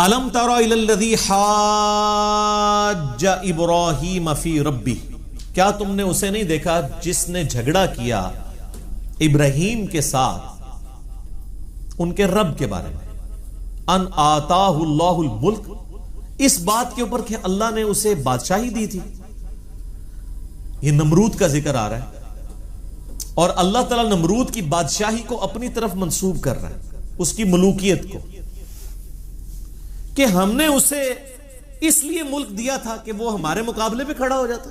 الم تر الی الذی حاج ابراہیم فی ربہ، کیا تم نے اسے نہیں دیکھا جس نے جھگڑا کیا ابراہیم کے ساتھ ان کے رب کے بارے میں، ان آتاہ اللہ الملک، اس بات کے اوپر کہ اللہ نے اسے بادشاہی دی تھی۔ یہ نمرود کا ذکر آ رہا ہے اور اللہ تعالیٰ نمرود کی بادشاہی کو اپنی طرف منسوب کر رہا ہے، اس کی ملوکیت کو، کہ ہم نے اسے اس لیے ملک دیا تھا کہ وہ ہمارے مقابلے پہ کھڑا ہو جاتا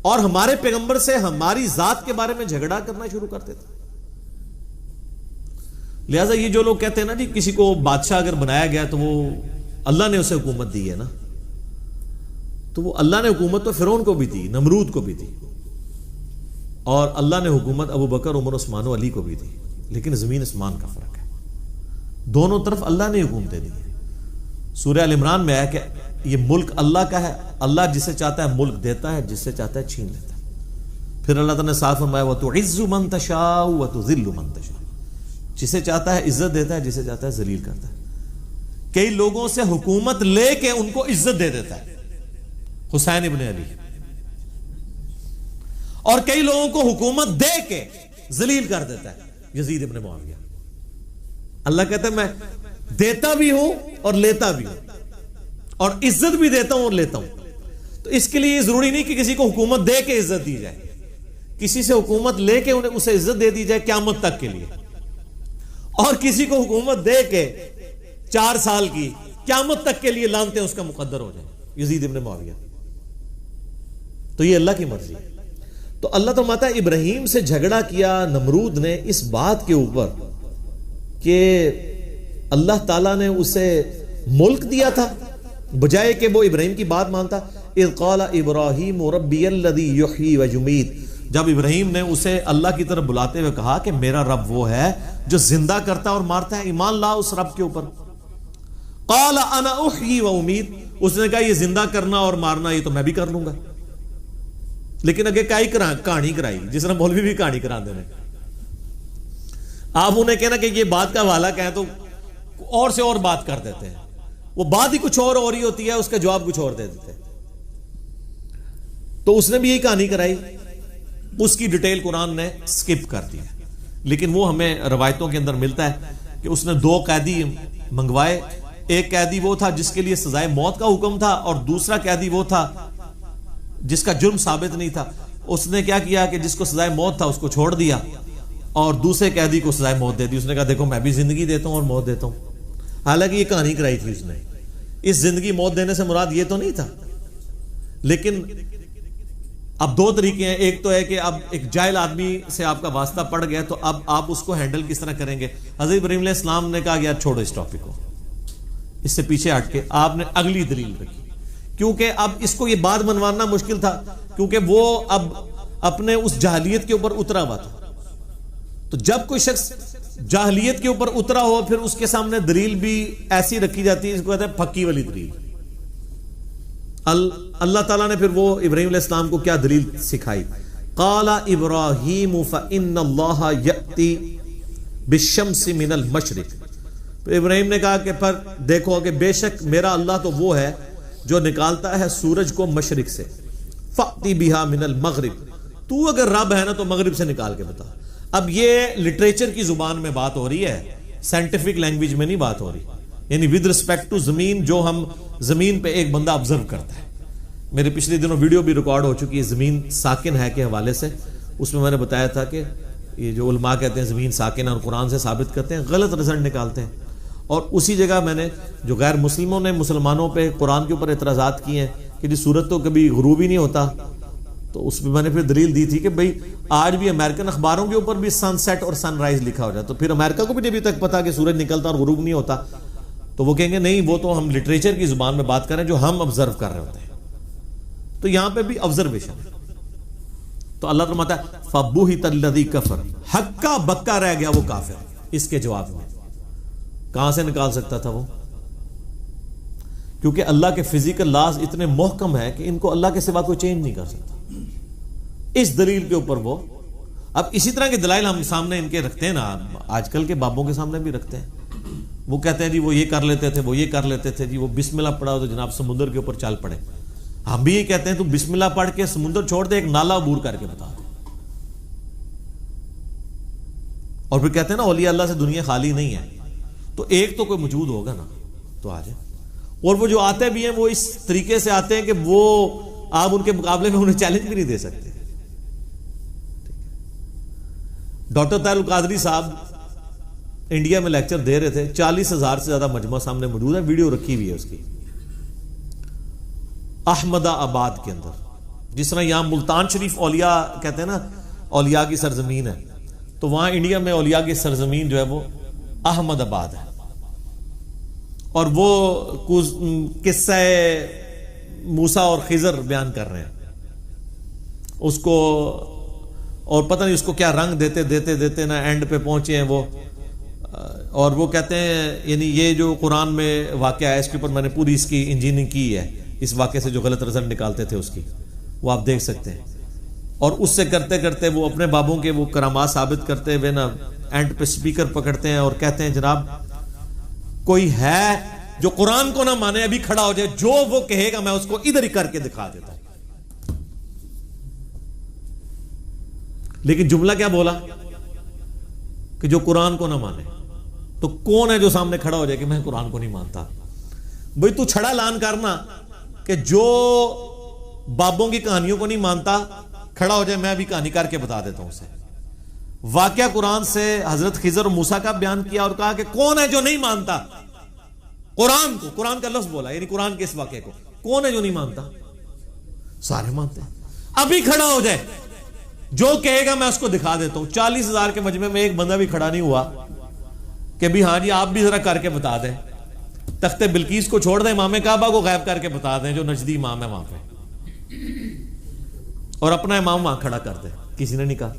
اور ہمارے پیغمبر سے ہماری ذات کے بارے میں جھگڑا کرنا شروع کر دیتا۔ لہذا یہ جو لوگ کہتے ہیں نا جی کسی کو بادشاہ اگر بنایا گیا تو وہ اللہ نے اسے حکومت دی ہے نا، تو وہ اللہ نے حکومت تو فرعون کو بھی دی، نمرود کو بھی دی، اور اللہ نے حکومت ابو بکر، عمر، عثمان و علی کو بھی دی، لیکن زمین اسمان کا فرق ہے، دونوں طرف اللہ نے حکومتیں دی ہیں۔ سورہ ال عمران میں آیا کہ یہ ملک اللہ کا ہے، اللہ جسے چاہتا ہے ملک دیتا ہے، جسے چاہتا ہے چھین لیتا ہے۔ پھر اللہ تعالیٰ نے صاف فرمایا وَتُعِزُّ مَن تَشَاءُ وَتُذِلُّ مَن تَشَاءُ، جسے چاہتا ہے عزت دیتا ہے، جسے چاہتا ہے ذلیل کرتا ہے۔ کئی لوگوں سے حکومت لے کے ان کو عزت دے دیتا ہے، حسین ابن علی، اور کئی لوگوں کو حکومت دے کے ذلیل کر دیتا ہے، یزید ابن معاویہ۔ اللہ کہتا ہے میں دیتا بھی ہوں اور لیتا بھی ہوں، اور عزت بھی دیتا ہوں اور لیتا ہوں۔ تو اس کے لیے یہ ضروری نہیں کہ کسی کو حکومت دے کے عزت دی جائے، کسی سے حکومت لے کے اسے عزت دے دی جائے قیامت تک کے لیے، اور کسی کو حکومت دے کے 4 سال کی قیامت تک کے لیے لانتے اس کا مقدر ہو جائے، یزید ابن معاویہ۔ تو یہ اللہ کی مرضی ہے۔ تو اللہ تو ماتا ابراہیم سے جھگڑا کیا نمرود نے اس بات کے اوپر کہ اللہ تعالیٰ نے اسے ملک دیا تھا، بجائے کہ وہ ابراہیم کی بات مانتا۔ اذ قال ابراہیم ربی الذی یحیی ویمیت، جب ابراہیم نے اسے اللہ کی طرف بلاتے ہوئے کہا کہ میرا رب وہ ہے جو زندہ کرتا اور مارتا ہے، ایمان لا اس رب کے اوپر۔ قال انا احیی و امیت، اس نے کہا یہ زندہ کرنا اور مارنا یہ تو میں بھی کر لوں گا، لیکن اگے کہانی کرائی، جس طرح مولوی بھی کہانی کرا دے رہے۔ آپ انہیں کہنا کہ یہ بات کا حوالہ کہیں تو اور سے اور بات کر دیتے ہیں، وہ بات ہی کچھ اور ہو رہی ہوتی ہے، اس کا جواب کچھ اور دے دیتے ہیں۔ تو اس نے بھی یہی کہانی کرائی، اس کی ڈیٹیل قرآن نے سکپ کر دی ہے، لیکن وہ ہمیں روایتوں کے اندر ملتا ہے کہ اس نے 2 قیدی منگوائے، ایک قیدی وہ تھا جس کے لیے سزائے موت کا حکم تھا، اور دوسرا قیدی وہ تھا جس کا جرم ثابت نہیں تھا۔ اس نے کیا کیا کہ جس کو سزائے موت تھا اس کو چھوڑ دیا اور دوسرے قیدی کو سزائے موت دے دی۔ اس نے کہا دیکھو میں بھی زندگی دیتا ہوں اور موت دیتا ہوں، حالانکہ یہ کہانی کرائی تھی اس نے۔ اس زندگی موت دینے سے مراد یہ تو نہیں تھا، لیکن اب 2 طریقے ہیں، ایک تو ہے کہ اب ایک جاہل آدمی سے آپ کا واسطہ پڑ گیا تو اب آپ اس کو ہینڈل کس طرح کریں گے۔ حضرت ابراہیم علیہ السلام نے کہا یار چھوڑو اس ٹاپک کو، اس سے پیچھے ہٹ کے آپ نے اگلی دلیل رکھی، کیونکہ اب اس کو یہ بات منوانا مشکل تھا، کیونکہ وہ اب اپنے اس جاہلیت کے اوپر اترا ہوا تھا۔ تو جب کوئی شخص جاہلیت کے اوپر اترا ہو پھر اس کے سامنے دلیل بھی ایسی رکھی جاتی ہے، اس کو کہتے ہیں پھکی والی دلیل۔ اللہ تعالیٰ نے پھر وہ ابراہیم علیہ السلام کو کیا دلیل سکھائی؟ قال ابراہیم فإن اللہ یأتی بالشمس من المشرق، ابراہیم نے کہا کہ پر دیکھو کہ بے شک میرا اللہ تو وہ ہے جو نکالتا ہے سورج کو مشرق سے، فأتی بہا من المغرب، تو اگر رب ہے نا تو مغرب سے نکال کے بتا۔ اب یہ لٹریچر کی زبان میں بات ہو رہی ہے، سائنٹیفک لینگویج میں نہیں بات ہو رہی، یعنی ود رسپیکٹ ٹو زمین، جو ہم زمین پہ ایک بندہ آبزرو کرتا ہے۔ میرے پچھلے دنوں ویڈیو بھی ریکارڈ ہو چکی ہے زمین ساکن ہے کے حوالے سے، اس میں نے بتایا تھا کہ یہ جو علماء کہتے ہیں زمین ساکن اور قرآن سے ثابت کرتے ہیں، غلط رزلٹ نکالتے ہیں۔ اور اسی جگہ میں نے جو غیر مسلموں نے مسلمانوں پہ قرآن کے اوپر اعتراضات کیے ہیں کہ جی سورج تو کبھی غروب ہی نہیں ہوتا، تو اس میں نے پھر دلیل دی تھی کہ بھئی آج بھی امریکن اخباروں کے اوپر بھی سن سیٹ اور سن رائز لکھا ہو جاتا، تو پھر امریکہ کو بھی نہیں ابھی تک پتا کہ سورج نکلتا اور غروب نہیں ہوتا، تو وہ کہیں گے نہیں وہ تو ہم لٹریچر کی زبان میں بات کر رہے ہیں جو ہم آبزرو کر رہے ہوتے ہیں۔ تو یہاں پہ بھی آبزرویشن ہے۔ تو اللہ فرماتا ہے فَبُهِتَ الَّذِي كَفَرَ، ہکا بکا رہ گیا وہ کافر۔ اس کے جواب میں کہاں سے نکال سکتا تھا وہ؟ کیونکہ اللہ کے فزیکل لاز اتنے محکم ہے کہ ان کو اللہ کے سوا کوئی چینج نہیں کر سکتا۔ اس دلیل کے اوپر وہ اب اسی طرح کے دلائل ہم سامنے ان کے رکھتے ہیں نا، آج کل کے بابوں کے سامنے بھی رکھتے ہیں وہ کہتے ہیں جی وہ یہ کر لیتے تھے، وہ یہ کر لیتے تھے، جی وہ بسم اللہ پڑھا تو جناب سمندر کے اوپر چل پڑے. ہم بھی یہ کہتے ہیں تو بسم اللہ پڑھ کے سمندر چھوڑ دے، ایک نالا عبور کر کے بتا دے. اور پھر کہتے ہیں نا اولیاء اللہ سے دنیا خالی نہیں ہے، تو ایک تو کوئی موجود ہوگا نا، تو آ جائے. اور وہ جو آتے بھی ہیں وہ اس طریقے سے آتے ہیں کہ وہ آپ ان کے مقابلے میں انہیں چیلنج بھی نہیں دے سکتے. ڈاکٹر طاہر القادری صاحب انڈیا میں لیکچر دے رہے تھے، 40,000 سے زیادہ مجمع سامنے موجود ہے، ویڈیو رکھی ہوئی ہے اس کی. احمد آباد کے اندر، جس طرح یہاں ملتان شریف اولیاء کہتے ہیں نا اولیاء کی سرزمین ہے، تو وہاں انڈیا میں اولیاء کی سرزمین جو ہے وہ احمد آباد ہے. اور وہ قصہ موسیٰ اور خضر بیان کر رہے ہیں اس کو، اور پتہ نہیں اس کو کیا رنگ دیتے دیتے دیتے نا اینڈ پہ پہنچے ہیں وہ. اور وہ کہتے ہیں یعنی یہ جو قرآن میں واقعہ ہے اس کے اوپر میں نے پوری اس کی انجینئرنگ کی ہے، اس واقعے سے جو غلط رزلٹ نکالتے تھے اس کی، وہ آپ دیکھ سکتے ہیں. اور اس سے کرتے کرتے وہ اپنے بابوں کے وہ کرامات ثابت کرتے ہوئے نا اینڈ پہ سپیکر پکڑتے ہیں اور کہتے ہیں جناب کوئی ہے جو قرآن کو نہ مانے ابھی کھڑا ہو جائے، جو وہ کہے گا میں اس کو ادھر ہی کر کے دکھا دیتا ہوں. لیکن جملہ کیا بولا کہ جو قرآن کو نہ مانے. تو کون ہے جو سامنے کھڑا ہو جائے کہ میں قرآن کو نہیں مانتا؟ بھئی تو چھڑا اعلان کرنا کہ جو بابوں کی کہانیوں کو نہیں مانتا کھڑا ہو جائے، میں ابھی کہانی کر کے بتا دیتا ہوں اسے. واقعہ قرآن سے حضرت خضر اور موسیٰ کا بیان کیا اور کہا کہ کون ہے جو نہیں مانتا قرآن کو. قرآن کا لفظ بولا، یعنی قرآن کے اس واقعے کو. کون ہے جو نہیں مانتا؟ سارے مانتے ہیں. ابھی کھڑا ہو جائے، جو کہے گا میں اس کو دکھا دیتا ہوں. 40,000 کے مجمع میں ایک بندہ بھی کھڑا نہیں ہوا کہ بھی ہاں جی آپ بھی ذرا کر کے بتا دیں. تخت بلقیس کو چھوڑ دیں، امام کعبہ کو غائب کر کے بتا دیں جو نجدی امام ہے وہاں پہ، اور اپنا امام وہاں کھڑا کر دیں. کسی نے نہیں کہا.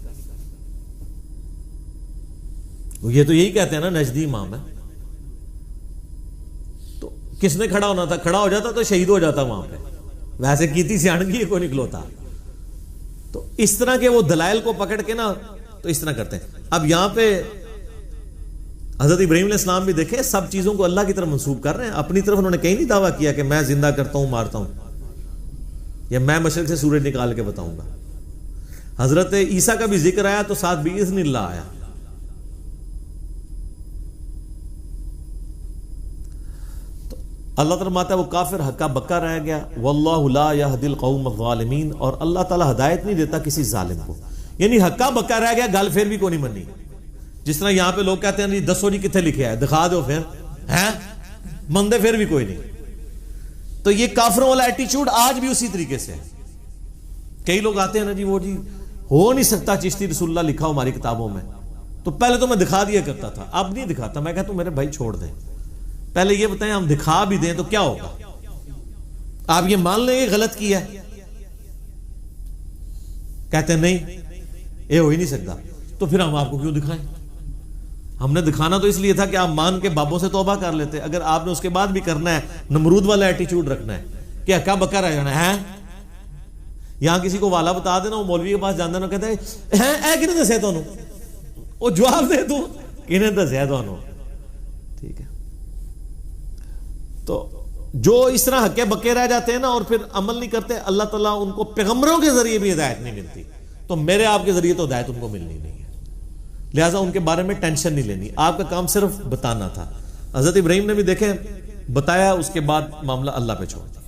یہ تو یہی کہتے ہیں نا نجدی امام ہے. تو کس نے کھڑا ہونا تھا؟ کھڑا ہو جاتا تو شہید ہو جاتا وہاں پہ. ویسے کیتی سیاحنگی کو نکلوتا. تو اس طرح کے وہ دلائل کو پکڑ کے نا تو اس طرح کرتے ہیں. اب یہاں پہ حضرت ابراہیم علیہ السلام بھی دیکھیں سب چیزوں کو اللہ کی طرف منسوب کر رہے ہیں. اپنی طرف انہوں نے کہیں نہیں دعویٰ کیا کہ میں زندہ کرتا ہوں مارتا ہوں، یا میں مشرق سے سورج نکال کے بتاؤں گا. حضرت عیسیٰ کا بھی ذکر آیا تو ساتھ بِإِذْنِ اللہ آیا. تو اللہ تعالیٰ ماتا ہے وہ کافر ہکا بکا رہ گیا. وَاللَّهُ لَا يَهْدِي الْقَوْمَ الظَّالِمِينَ. اور اللہ تعالیٰ ہدایت نہیں دیتا کسی ظالم کو. یعنی ہکا بکا رہ گیا، گل پھر بھی کو نہیں منی. جس طرح یہاں پہ لوگ کہتے ہیں دسو جی کتنے لکھے ہے، دکھا دو پھر ہیں، مندے پھر بھی کوئی نہیں. تو یہ کافروں والا ایٹیچیوڈ آج بھی اسی طریقے سے ہے. کئی لوگ آتے ہیں نا جی وہ جی ہو نہیں سکتا چشتی رسول اللہ لکھا ہو ہماری کتابوں میں. تو پہلے تو میں دکھا دیا کرتا تھا، اب نہیں دکھاتا. میں کہتا ہوں میرے بھائی چھوڑ دیں، پہلے یہ بتائیں ہم دکھا بھی دیں تو کیا ہوگا؟ آپ یہ مان لیں گے غلط کیا ہے؟ کہتے ہیں نہیں یہ ہو ہی نہیں سکتا. تو پھر ہم آپ کو کیوں دکھائیں؟ ہم نے دکھانا تو اس لیے تھا کہ آپ مان کے بابوں سے توبہ کر لیتے. اگر آپ نے اس کے بعد بھی کرنا ہے، نمرود والا ایٹیچیوڈ رکھنا ہے کہ ہکا بکا رہ جانا ہے. یہاں کسی کو والا بتا دینا، وہ مولوی کے پاس جانا کہتے ہیں اے کنے دسیا تانوں، وہ جواب دے تو کنے دسیا تانوں. ٹھیک ہے. تو جو اس طرح ہکے بکے رہ جاتے ہیں نا اور پھر عمل نہیں کرتے، اللہ تعالیٰ ان کو پیغمبروں کے ذریعے بھی ہدایت نہیں ملتی. تو میرے آپ کے ذریعے تو ہدایت ان کو ملنی نہیں ہے. لہٰذا ان کے بارے میں ٹینشن نہیں لینی. آپ کا کام صرف بتانا تھا. حضرت ابراہیم نے بھی دیکھیں بتایا، اس کے بعد معاملہ اللہ پہ چھوڑ دیا.